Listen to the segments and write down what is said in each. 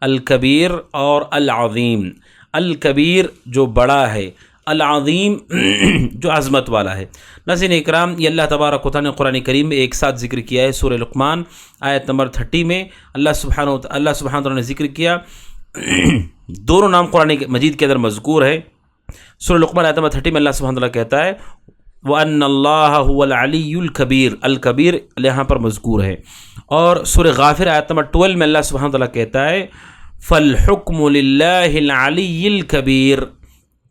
الکبیر اور العظیم۔ الکبیر جو بڑا ہے، العظیم جو عظمت والا ہے۔ ناظرین اکرام، یہ اللہ تبارک و تعالیٰ نے قرآن کریم میں ایک ساتھ ذکر کیا ہے۔ سورہ لقمان آیت نمبر 30 میں اللہ سبحانہ وتعالیٰ نے ذکر کیا، دونوں نام قرآن مجید کے اندر مذکور ہے۔ سورہ لقمان آیت نمبر 30 میں اللہ سبحانہ وتعالیٰ کہتا ہے وَأَنَّ اللَّهَ هُوَ الْعَلِيُّ الْكَبِيرُ، الکبیر یہاں پر مذکور ہے۔ اور سورہ غافر آیت نمبر 12 میں اللہ سبحانہ وتعالیٰ کہتا ہے فَالْحُكْمُ لِلَّهِ الْعَلِيِّ الْكَبِيرُ،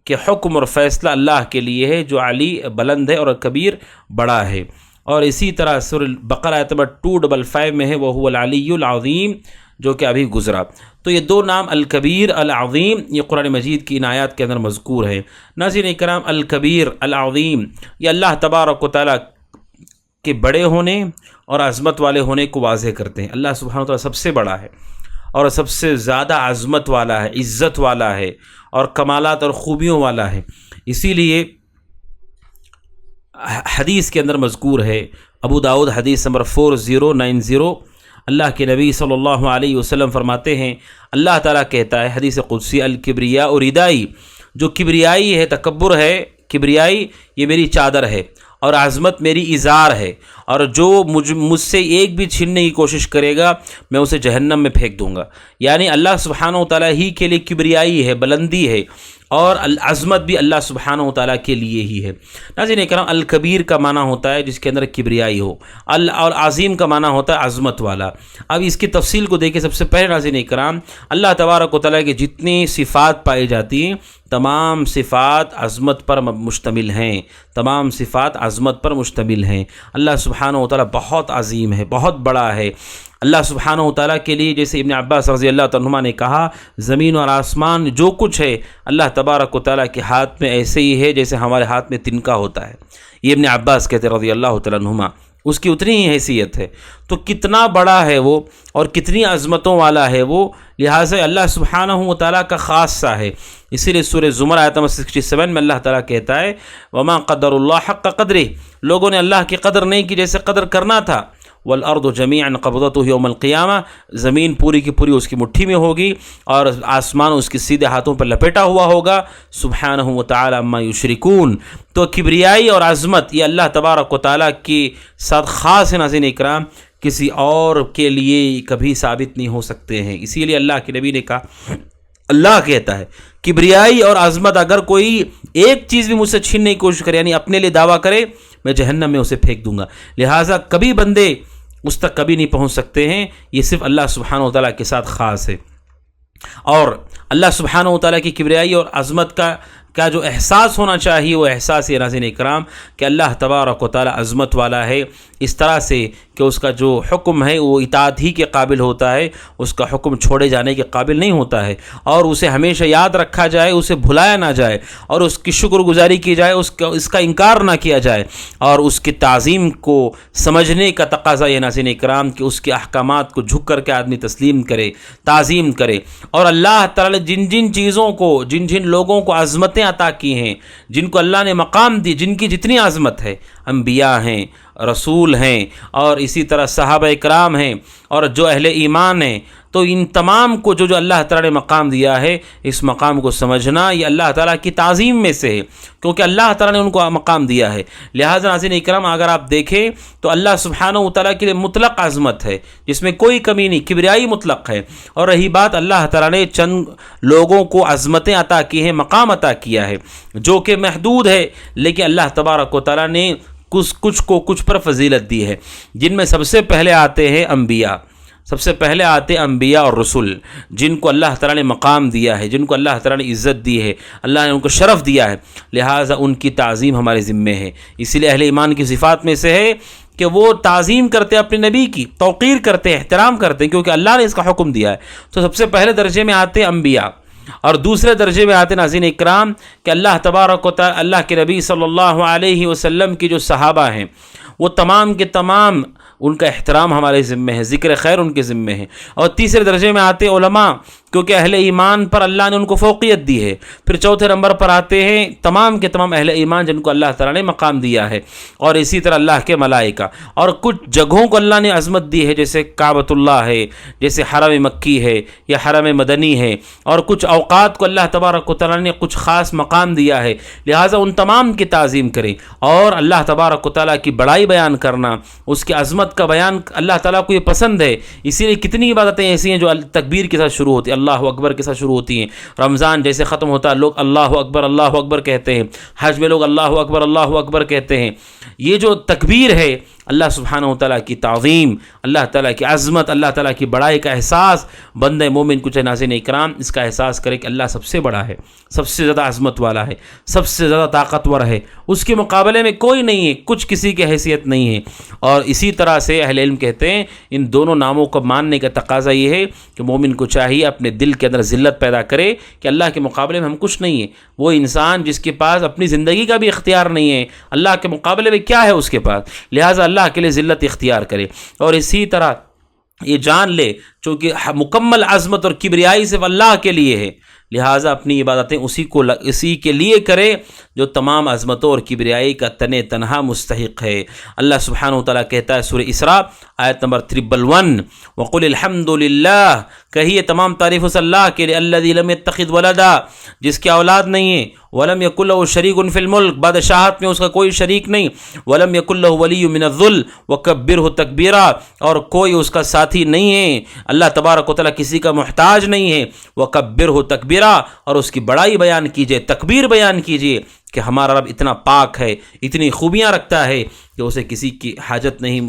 کہ حکم اور فیصلہ اللہ کے لیے ہے جو علی بلند ہے اور کبیر بڑا ہے۔ اور اسی طرح سورہ بقرہ آیت نمبر 255 میں ہے وَهُوَ الْعَلِيُّ الْعَظِيمُ، جو کہ ابھی گزرا۔ تو یہ دو نام الکبیر العظیم یہ قرآن مجید کی ان آیات کے اندر مذکور ہے۔ ناظرین کرام، الکبیر العظیم یہ اللہ تبارک و تعالیٰ کے بڑے ہونے اور عظمت والے ہونے کو واضح کرتے ہیں۔ اللہ سبحانہ و تعالیٰ سب سے بڑا ہے اور سب سے زیادہ عظمت والا ہے، عزت والا ہے اور کمالات اور خوبیوں والا ہے۔ اسی لیے حدیث کے اندر مذکور ہے، ابو داؤد حدیث نمبر 4090، اللہ کے نبی صلی اللہ علیہ وسلم فرماتے ہیں، اللہ تعالیٰ کہتا ہے حدیث قدسی الکبریاء ردائی، جو کبریائی ہے، تکبر ہے، کبریائی یہ میری چادر ہے اور عظمت میری ازار ہے، اور جو مجھ سے ایک بھی چھیننے کی کوشش کرے گا میں اسے جہنم میں پھینک دوں گا۔ یعنی اللہ سبحانہ و تعالیٰ ہی کے لیے کبریائی ہے، بلندی ہے، اور العظمت بھی اللہ سبحانہ و تعالیٰ کے لیے ہی ہے۔ ناظرین کرام، الکبیر کا معنی ہوتا ہے جس کے اندر کبریائی ہو، اور عظیم کا معنی ہوتا ہے عظمت والا۔ اب اس کی تفصیل کو دیکھیں، سب سے پہلے ناظرین کرام، اللہ تبارک و تعالیٰ کے جتنی صفات پائی جاتی ہیں تمام صفات عظمت پر مشتمل ہیں، تمام صفات عظمت پر مشتمل ہیں۔ اللہ سبحانہ و تعالیٰ بہت عظیم ہے، بہت بڑا ہے۔ اللہ سبحانہ و تعالیٰ کے لیے، جیسے ابن عباس رضی اللہ عنہما نے کہا، زمین اور آسمان جو کچھ ہے اللہ تبارک و تعالیٰ کے ہاتھ میں ایسے ہی ہے جیسے ہمارے ہاتھ میں تنکا ہوتا ہے۔ یہ ابن عباس کہتے رضی اللہ تعالیٰ عنہما، اس کی اتنی ہی حیثیت ہے۔ تو کتنا بڑا ہے وہ اور کتنی عظمتوں والا ہے وہ، لہٰذا اللہ سبحانہ و تعالیٰ کا خاصہ ہے۔ اسی لیے سورہ زمر آیت نمبر 67 میں اللہ تعالیٰ کہتا ہے وَمَا قَدَرُ اللَّهَ حَقَّ قَدْرِهِ، لوگوں نے اللہ کی قدر نہیں کی جیسے قدر کرنا تھا۔ وَالْأَرْضُ جَمِيعًا قَبْضَتُهُ يَوْمَ الْقِيَامَةِ، زمین پوری کی پوری اس کی مٹھی میں ہوگی اور آسمان اس کے سیدھے ہاتھوں پر لپیٹا ہوا ہوگا۔ سبحانہ وتعالی عما یشرکون۔ تو کبریائی اور عظمت یہ اللہ تبارک و تعالیٰ کے ساتھ خاص ہے ناظرین اکرام، کسی اور کے لیے کبھی ثابت نہیں ہو سکتے ہیں۔ اسی لیے اللہ کے نبی نے کہا، اللہ کہتا ہے کبریائی اور عظمت اگر کوئی ایک چیز بھی مجھ سے چھیننے کی کوشش کرے، یعنی اپنے لیے دعویٰ کرے، میں جہنم میں اسے پھینک دوں گا۔ لہٰذا کبھی بندے اس تک کبھی نہیں پہنچ سکتے ہیں، یہ صرف اللہ سبحانہ و تعالیٰ کے ساتھ خاص ہے۔ اور اللہ سبحانہ و تعالیٰ کی کبریائی اور عظمت کا جو احساس ہونا چاہیے وہ احساس یہ ناظرین اکرام کہ اللہ تبارک و تعالیٰ عظمت والا ہے، اس طرح سے کہ اس کا جو حکم ہے وہ اطاعت ہی کے قابل ہوتا ہے، اس کا حکم چھوڑے جانے کے قابل نہیں ہوتا ہے، اور اسے ہمیشہ یاد رکھا جائے، اسے بھلایا نہ جائے، اور اس کی شکر گزاری کی جائے، اس کا انکار نہ کیا جائے، اور اس کی تعظیم کو سمجھنے کا تقاضا یہ ناظرین اکرام کہ اس کے احکامات کو جھک کر کے آدمی تسلیم کرے، تعظیم کرے۔ اور اللہ تعالیٰ نے جن چیزوں کو، جن لوگوں کو عظمتیں عطا کی ہیں، جن کو اللہ نے مقام دی، جن کی جتنی عظمت ہے، انبیاء ہیں، رسول ہیں، اور اسی طرح صحابہ اکرام ہیں، اور جو اہل ایمان ہیں، تو ان تمام کو جو اللہ تعالیٰ نے مقام دیا ہے، اس مقام کو سمجھنا یہ اللہ تعالیٰ کی تعظیم میں سے ہے، کیونکہ اللہ تعالیٰ نے ان کو مقام دیا ہے۔ لہٰذا ناظرین اکرام، اگر آپ دیکھیں تو اللہ سبحانہ و تعالیٰ کے لیے مطلق عظمت ہے جس میں کوئی کمی نہیں، کبریائی مطلق ہے۔ اور رہی بات، اللہ تعالیٰ نے چند لوگوں کو عظمتیں عطا کی ہیں، مقام عطا کیا ہے جو کہ محدود ہے، لیکن اللہ تبارک و تعالیٰ نے کچھ پر فضیلت دی ہے، جن میں سب سے پہلے آتے ہیں انبیاء، سب سے پہلے آتے انبیاء اور رسول، جن کو اللہ تعالیٰ نے مقام دیا ہے، جن کو اللہ تعالیٰ نے عزت دی ہے، اللہ نے ان کو شرف دیا ہے، لہٰذا ان کی تعظیم ہمارے ذمے ہے۔ اسی لیے اہل ایمان کی صفات میں سے ہے کہ وہ تعظیم کرتے ہیں، اپنے نبی کی توقیر کرتے ہیں، احترام کرتے ہیں، کیونکہ اللہ نے اس کا حکم دیا ہے۔ تو سب سے پہلے درجے میں آتے انبیاء، اور دوسرے درجے میں آتے ناظرین اکرام کہ اللہ تبارک و تعالی، اللہ کے نبی صلی اللہ علیہ وسلم کی جو صحابہ ہیں وہ تمام کے تمام، ان کا احترام ہمارے ذمے ہے، ذکر خیر ان کے ذمے ہے۔ اور تیسرے درجے میں آتے علماء، کیونکہ اہل ایمان پر اللہ نے ان کو فوقیت دی ہے۔ پھر چوتھے نمبر پر آتے ہیں تمام کے تمام اہل ایمان جن کو اللہ تعالیٰ نے مقام دیا ہے، اور اسی طرح اللہ کے ملائکہ، اور کچھ جگہوں کو اللہ نے عظمت دی ہے جیسے کعبۃ اللہ ہے، جیسے حرم مکی ہے یا حرم مدنی ہے، اور کچھ اوقات کو اللہ تبارک و تعالیٰ نے کچھ خاص مقام دیا ہے، لہٰذا ان تمام کی تعظیم کریں۔ اور اللہ تبارک و تعالیٰ کی بڑائی بیان کرنا، اس کی عظمت کا بیان اللہ تعالیٰ کو یہ پسند ہے، اسی لیے کتنی عبادتیں ایسی ہیں جو تکبیر کے ساتھ شروع ہوتی ہیں، اللہ اکبر کے ساتھ شروع ہوتی ہیں۔ رمضان جیسے ختم ہوتا ہے لوگ اللہ اکبر کہتے ہیں، حج میں لوگ اللہ اکبر کہتے ہیں۔ یہ جو تکبیر ہے اللہ سبحانہ و تعالیٰ کی تعظیم، اللہ تعالیٰ کی عظمت، اللہ تعالیٰ کی بڑائی کا احساس بندہ مومن کو، چاہے ناظرین اکرام، اس کا احساس کرے کہ اللہ سب سے بڑا ہے، سب سے زیادہ عظمت والا ہے، سب سے زیادہ طاقتور ہے، اس کے مقابلے میں کوئی نہیں ہے، کچھ کسی کی حیثیت نہیں ہے۔ اور اسی طرح سے اہل علم کہتے ہیں ان دونوں ناموں کو ماننے کا تقاضا یہ ہے کہ مومن کو چاہیے اپنے دل کے اندر ذلت پیدا کرے کہ اللہ کے مقابلے میں ہم کچھ نہیں ہیں۔ وہ انسان جس کے پاس اپنی زندگی کا بھی اختیار نہیں ہے، اللہ کے مقابلے میں کیا ہے اس کے پاس، لہٰذا اللہ کے لیے ذلت اختیار کرے۔ اور اسی طرح یہ جان لے چونکہ مکمل عظمت اور کبریائی صرف اللہ کے لیے ہے، لہٰذا اپنی عبادتیں اسی کے لیے کرے جو تمام عظمتوں اور کبریائی کا تنہا مستحق ہے۔ اللہ سبحانہ و تعالیٰ کہتا ہے سورہ اسراء آیت نمبر 311، وَقُلِ الْحَمْدُ لِلَّهِ، کہیے تمام تعریف اس اللہ کے لیے، الَّذِي لَمْ يَتَّخِذْ وَلَدًا، جس کی اولاد نہیں ہے، وَلَمْ يَكُنْ لَهُ شَرِيكٌ فِي الْمُلْكِ، بادشاہت میں اس کا کوئی شریک نہیں، وَلَمْ يَكُنْ لَهُ وَلِيٌّ مِّنَ الذُّلِّ وَكَبِّرْهُ تَكْبِيرًا، اور کوئی اس کا ساتھی نہیں ہے، اللہ تبارک و تعالیٰ کسی کا محتاج نہیں ہے، وَكَبِّرْهُ تَكْبِيرًا، اور اس کی بڑائی بیان کیجئے، تکبیر بیان کیجئے کہ ہمارا رب اتنا پاک ہے، اتنی خوبیاں رکھتا ہے کہ اسے کسی کی حاجت نہیں،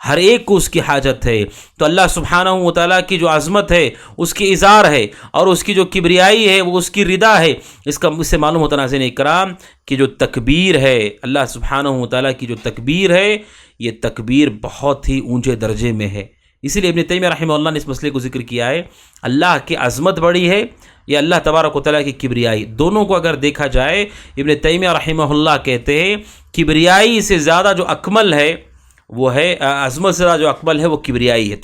ہر ایک کو اس کی حاجت ہے۔ تو اللہ سبحانہ و تعالیٰ کی جو عظمت ہے اس کی اظہار ہے، اور اس کی جو کبریائی ہے وہ اس کی رضا ہے۔ اس سے معلوم ہوتا ناظرین اکرام کہ جو تکبیر ہے اللہ سبحانہ و تعالیٰ کی جو تکبیر ہے، یہ تکبیر بہت ہی اونچے درجے میں ہے۔ اسی لیے ابن تیمیہ رحمہ اللہ نے اس مسئلے کو ذکر کیا ہے، اللہ کی عظمت بڑی ہے یا اللہ تبارک و تعالیٰ کی کبریائی، دونوں کو اگر دیکھا جائے ابن تیمیہ رحمہ اللہ کہتے ہیں کبریائی سے زیادہ جو اکمل ہے وہ ہے، عظمت سے زیادہ جو اکمل ہے وہ کبریائی ہے،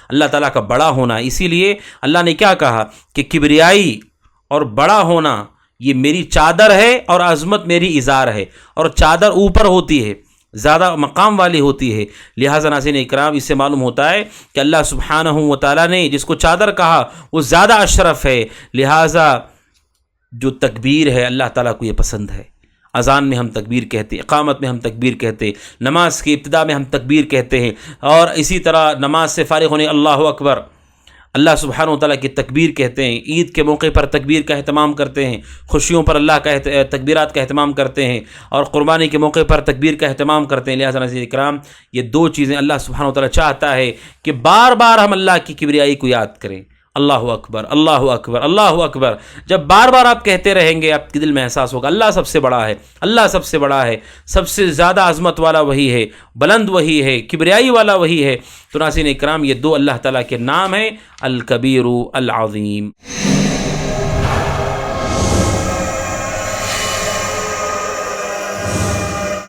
اللہ تعالیٰ کا بڑا ہونا۔ اسی لیے اللہ نے کیا کہا کہ کبریائی اور بڑا ہونا یہ میری چادر ہے اور عظمت میری ازار ہے، اور چادر اوپر ہوتی ہے، زیادہ مقام والی ہوتی ہے، لہٰذا ناظرین اکرام اس سے معلوم ہوتا ہے کہ اللہ سبحانہ و تعالیٰ نے جس کو چادر کہا وہ زیادہ اشرف ہے، لہٰذا جو تکبیر ہے اللہ تعالیٰ کو یہ پسند ہے۔ اذان میں ہم تکبیر کہتے ہیں، اقامت میں ہم تکبیر کہتے ہیں، نماز کی ابتدا میں ہم تکبیر کہتے ہیں، اور اسی طرح نماز سے فارغ ہونے اللہ اکبر، اللہ سبحانہ و تعالیٰ کی تکبیر کہتے ہیں۔ عید کے موقع پر تکبیر کا اہتمام کرتے ہیں، خوشیوں پر اللہ کا تکبیرات کا اہتمام کرتے ہیں، اور قربانی کے موقع پر تکبیر کا اہتمام کرتے ہیں۔ لہٰذا ناظرین اکرام یہ دو چیزیں اللہ سبحانہ و تعالیٰ چاہتا ہے کہ بار بار ہم اللہ کی کبریائی کو یاد کریں، اللہ اکبر اللہ اکبر اللہ اکبر۔ جب بار بار آپ کہتے رہیں گے آپ کے دل میں احساس ہوگا اللہ سب سے بڑا ہے، اللہ سب سے بڑا ہے، سب سے زیادہ عظمت والا وہی ہے، بلند وہی ہے، کبریائی والا وہی ہے۔ تو ناظرین اکرام یہ دو اللہ تعالیٰ کے نام ہیں، الکبیر العظیم۔